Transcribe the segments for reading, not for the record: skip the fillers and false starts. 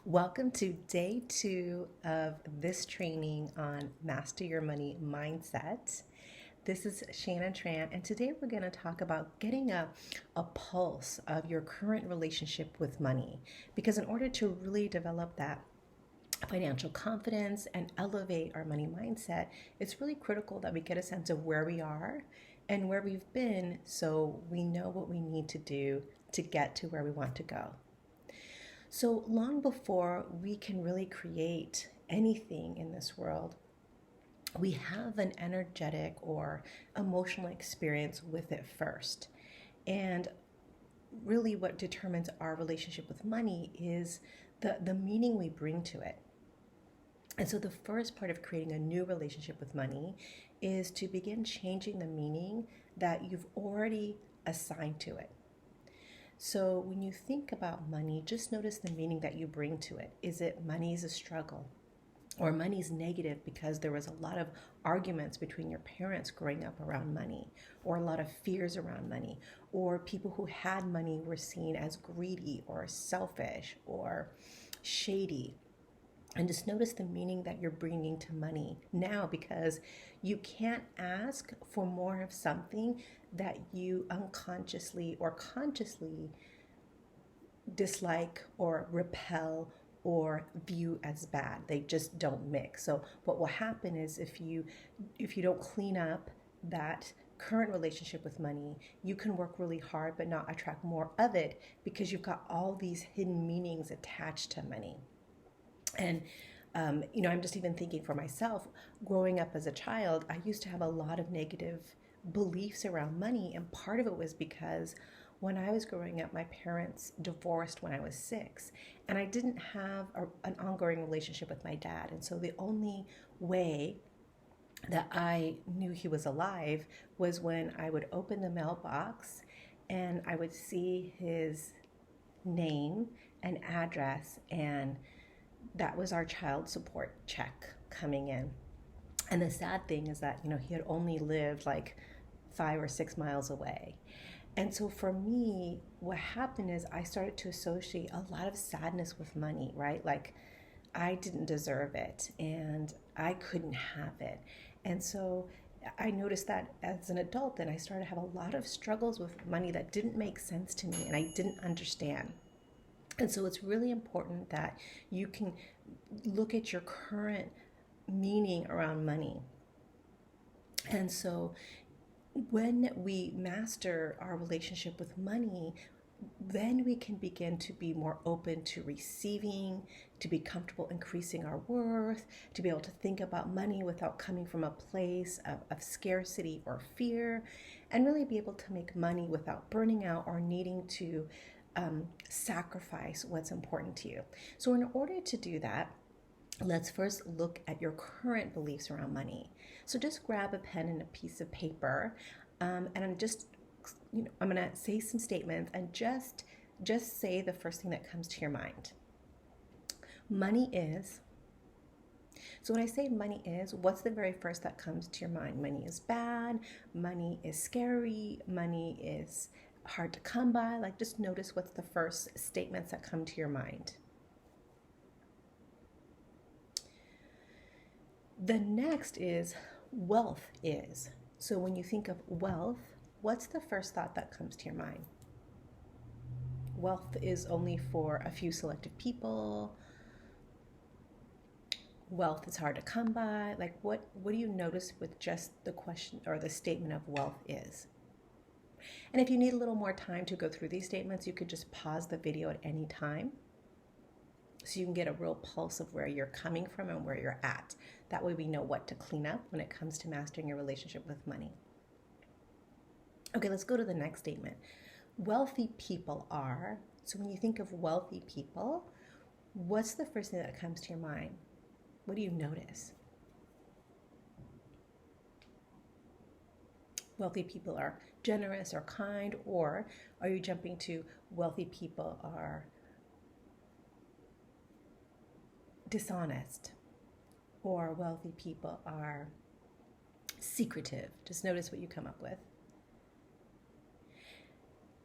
Welcome to day 2 of this training on Master Your Money Mindset. This is Shannon Tran, and today we're going to talk about getting a pulse of your current relationship with money. Because in order to really develop that financial confidence and elevate our money mindset, it's really critical that we get a sense of where we are and where we've been so we know what we need to do to get to where we want to go. So long before we can really create anything in this world, we have an energetic or emotional experience with it first. And really, what determines our relationship with money is the meaning we bring to it. And so, the first part of creating a new relationship with money is to begin changing the meaning that you've already assigned to it. So when you think about money, just notice the meaning that you bring to it. Is it money is a struggle? Or money's negative because there was a lot of arguments between your parents growing up around money, or a lot of fears around money, or people who had money were seen as greedy or selfish or shady. And just notice the meaning that you're bringing to money now, because you can't ask for more of something that you unconsciously or consciously dislike or repel or view as bad. They just don't mix. So what will happen is if you don't clean up that current relationship with money, you can work really hard but not attract more of it because you've got all these hidden meanings attached to money. And I'm just even thinking for myself, growing up as a child, I used to have a lot of negative beliefs around money. And part of it was because when I was growing up, my parents divorced when I was 6, and I didn't have an ongoing relationship with my dad. And so the only way that I knew he was alive was when I would open the mailbox and I would see his name and address, and that was our child support check coming in. And the sad thing is that, he had only lived like 5 or 6 miles away. And so for me, what happened is I started to associate a lot of sadness with money, right? Like I didn't deserve it and I couldn't have it. And so I noticed that as an adult, then I started to have a lot of struggles with money that didn't make sense to me and I didn't understand. And so it's really important that you can look at your current meaning around money. And so when we master our relationship with money, then we can begin to be more open to receiving, to be comfortable increasing our worth, to be able to think about money without coming from a place of scarcity or fear, and really be able to make money without burning out or needing to sacrifice what's important to you. So in order to do that, let's first look at your current beliefs around money. So just grab a pen and a piece of paper, and I'm going to say some statements, and just say the first thing that comes to your mind. Money is. So when I say money is, what's the very first that comes to your mind? Money is bad. Money is scary. Money is hard to come by. Like, just notice what's the first statements that come to your mind. The next is wealth is. So when you think of wealth, what's the first thought that comes to your mind? Wealth is only for a few selected people. Wealth is hard to come by. Like, what do you notice with just the question or the statement of wealth is? And if you need a little more time to go through these statements, you could just pause the video at any time so you can get a real pulse of where you're coming from and where you're at. That way we know what to clean up when it comes to mastering your relationship with money. Okay, let's go to the next statement. Wealthy people are. So when you think of wealthy people, what's the first thing that comes to your mind? What do you notice? Wealthy people are generous or kind, or are you jumping to wealthy people are dishonest, or wealthy people are secretive? Just notice what you come up with.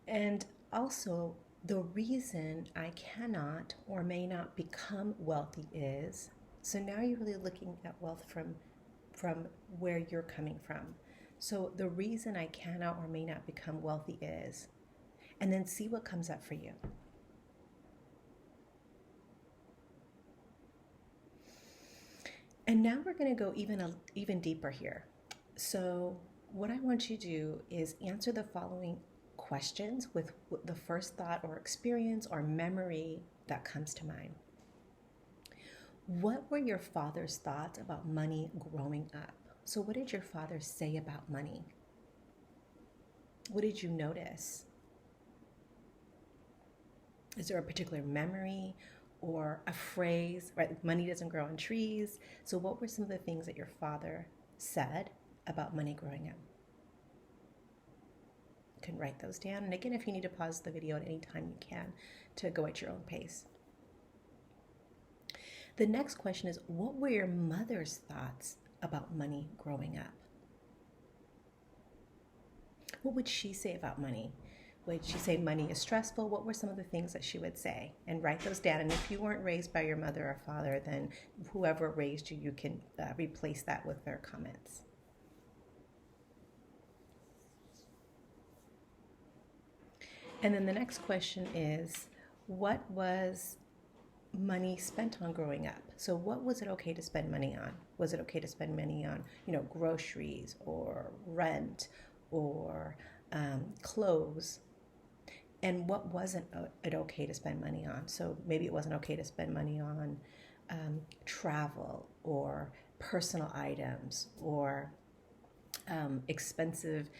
And also, The reason I cannot or may not become wealthy is, so now you're really looking at wealth from where you're coming from. So the reason I cannot or may not become wealthy is, and then see what comes up for you. And now we're going to go even deeper here. So what I want you to do is answer the following questions with the first thought or experience or memory that comes to mind. What were your father's thoughts about money growing up? So what did your father say about money? What did you notice? Is there a particular memory or a phrase, right? Money doesn't grow on trees. So what were some of the things that your father said about money growing up? You can write those down. And again, if you need to pause the video at any time, you can, to go at your own pace. The next question is, what were your mother's thoughts about money growing up? What would she say about money? Would she say money is stressful? What were some of the things that she would say? And write those down. And if you weren't raised by your mother or father, then whoever raised you, you can replace that with their comments. And then the next question is, what was money spent on growing up? So what was it okay to spend money on? Was it okay to spend money on, groceries or rent or clothes? And what wasn't it okay to spend money on? So maybe it wasn't okay to spend money on travel or personal items or expensive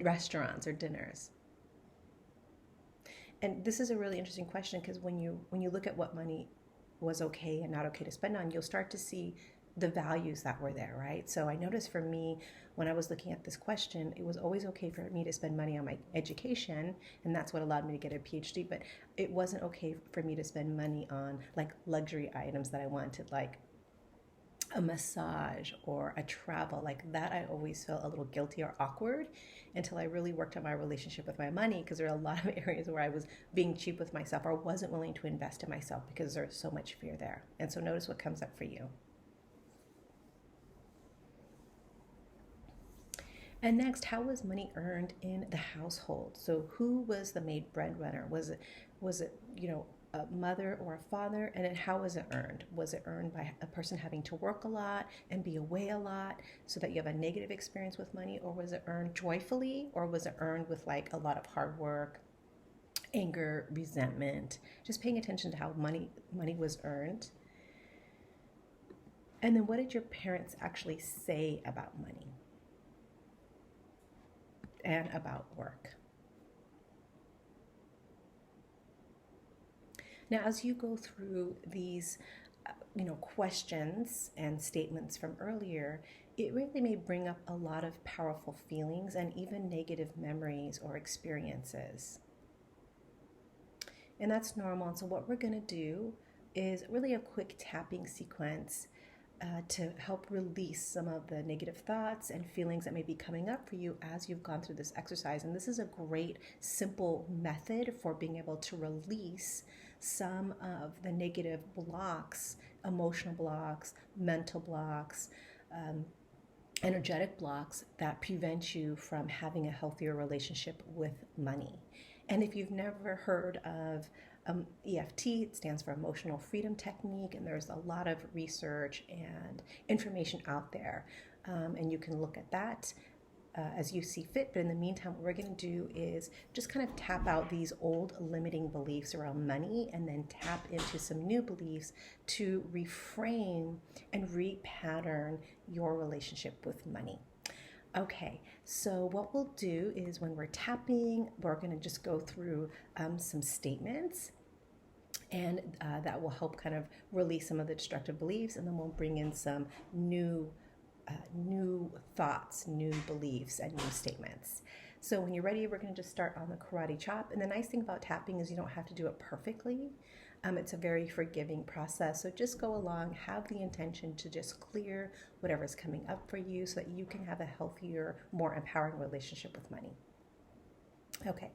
restaurants or dinners. And this is a really interesting question, because when you look at what money was okay and not okay to spend on, you'll start to see the values that were there, right? So I noticed for me, when I was looking at this question, it was always okay for me to spend money on my education, and that's what allowed me to get a PhD, but it wasn't okay for me to spend money on like luxury items that I wanted, like a massage or a travel. Like that, I always felt a little guilty or awkward until I really worked on my relationship with my money, because there are a lot of areas where I was being cheap with myself or wasn't willing to invest in myself because there's so much fear there. And so notice what comes up for you. And next, how was money earned in the household? So who was the main breadwinner? Was it a mother or a father? And then how was it earned? Was it earned by a person having to work a lot and be away a lot so that you have a negative experience with money? Or was it earned joyfully? Or was it earned with like a lot of hard work, anger, resentment? Just paying attention to how money was earned. And then what did your parents actually say about money and about work? Now, as you go through these, questions and statements from earlier, it really may bring up a lot of powerful feelings and even negative memories or experiences. And that's normal. And so what we're going to do is really a quick tapping sequence to help release some of the negative thoughts and feelings that may be coming up for you as you've gone through this exercise. And this is a great, simple method for being able to release some of the negative blocks, emotional blocks, mental blocks, energetic blocks that prevent you from having a healthier relationship with money. And if you've never heard of EFT, it stands for Emotional Freedom Technique, and there's a lot of research and information out there, and you can look at that as you see fit. But in the meantime, what we're going to do is just kind of tap out these old limiting beliefs around money and then tap into some new beliefs to reframe and repattern your relationship with money. Okay, so what we'll do is when we're tapping, we're going to just go through some statements, and that will help kind of release some of the destructive beliefs, and then we'll bring in some new thoughts, new beliefs, and new statements. So when you're ready, we're going to just start on the karate chop. And the nice thing about tapping is you don't have to do it perfectly. It's a very forgiving process. So just go along, have the intention to just clear whatever's coming up for you so that you can have a healthier, more empowering relationship with money. Okay,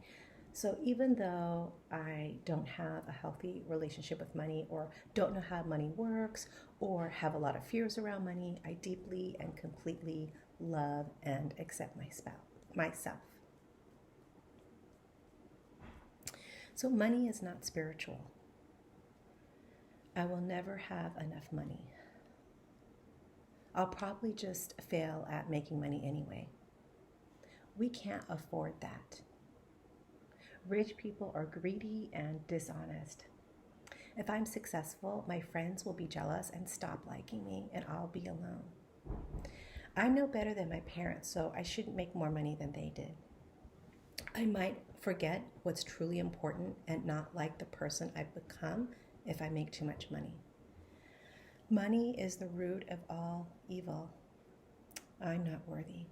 So even though I don't have a healthy relationship with money, or don't know how money works, or have a lot of fears around money, I deeply and completely love and accept myself. So money is not spiritual. I will never have enough money. I'll probably just fail at making money anyway. We can't afford that. Rich people are greedy and dishonest. If I'm successful, my friends will be jealous and stop liking me, and I'll be alone. I'm no better than my parents, so I shouldn't make more money than they did. I might forget what's truly important and not like the person I've become if I make too much money. Money is the root of all evil. I'm not worthy.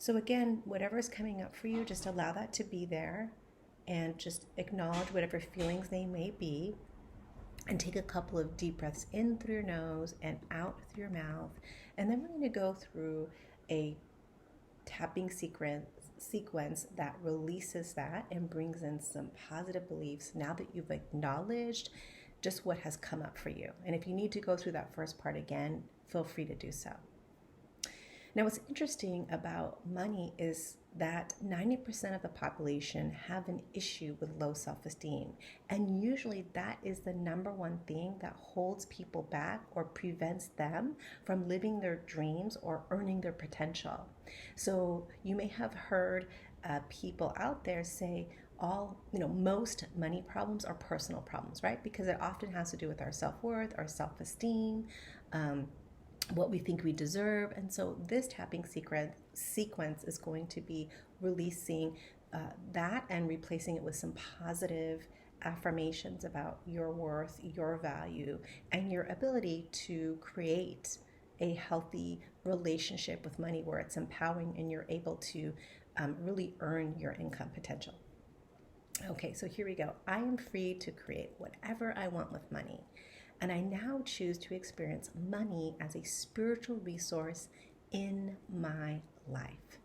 So again, whatever's coming up for you, just allow that to be there and just acknowledge whatever feelings they may be, and take a couple of deep breaths in through your nose and out through your mouth. And then we're going to go through a tapping sequence that releases that and brings in some positive beliefs now that you've acknowledged just what has come up for you. And if you need to go through that first part again, feel free to do so. Now, what's interesting about money is that 90% of the population have an issue with low self-esteem. And usually that is the number one thing that holds people back or prevents them from living their dreams or earning their potential. So you may have heard people out there say, most money problems are personal problems, right? Because it often has to do with our self-worth, our self-esteem, what we think we deserve. And so this tapping sequence is going to be releasing that and replacing it with some positive affirmations about your worth, your value, and your ability to create a healthy relationship with money where it's empowering and you're able to really earn your income potential. Okay, so here we go. I am free to create whatever I want with money. And I now choose to experience money as a spiritual resource in my life.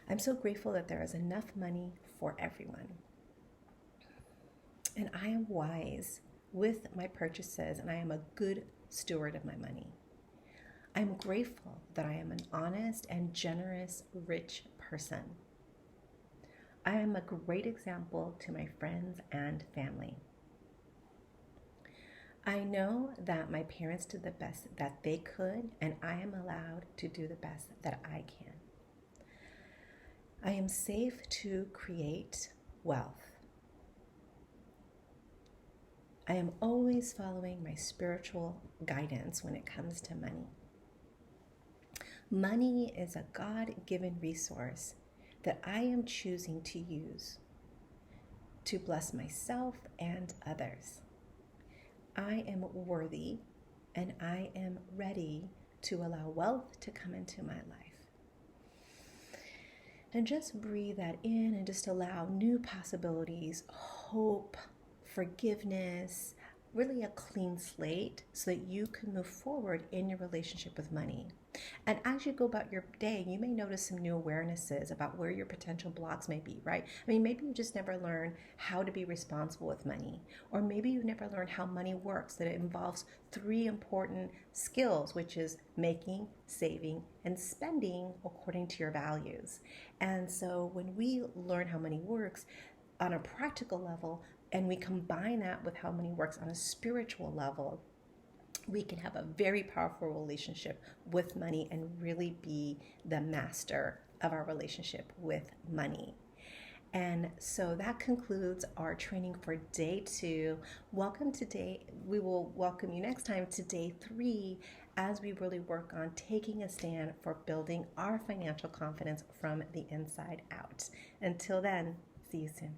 I'm so grateful that there is enough money for everyone. And I am wise with my purchases, and I am a good steward of my money. I'm grateful that I am an honest and generous, rich person. I am a great example to my friends and family. I know that my parents did the best that they could, and I am allowed to do the best that I can. I am safe to create wealth. I am always following my spiritual guidance when it comes to money. Money is a God-given resource that I am choosing to use to bless myself and others. I am worthy, and I am ready to allow wealth to come into my life. And just breathe that in and just allow new possibilities, hope, forgiveness, really a clean slate so that you can move forward in your relationship with money. And as you go about your day, you may notice some new awarenesses about where your potential blocks may be, right? I mean, maybe you just never learned how to be responsible with money, or maybe you've never learned how money works, that it involves 3 important skills, which is making, saving, and spending according to your values. And so when we learn how money works on a practical level, and we combine that with how money works on a spiritual level, we can have a very powerful relationship with money and really be the master of our relationship with money. And so that concludes our training for day 2. We will welcome you next time to day 3 as we really work on taking a stand for building our financial confidence from the inside out. Until then, see you soon.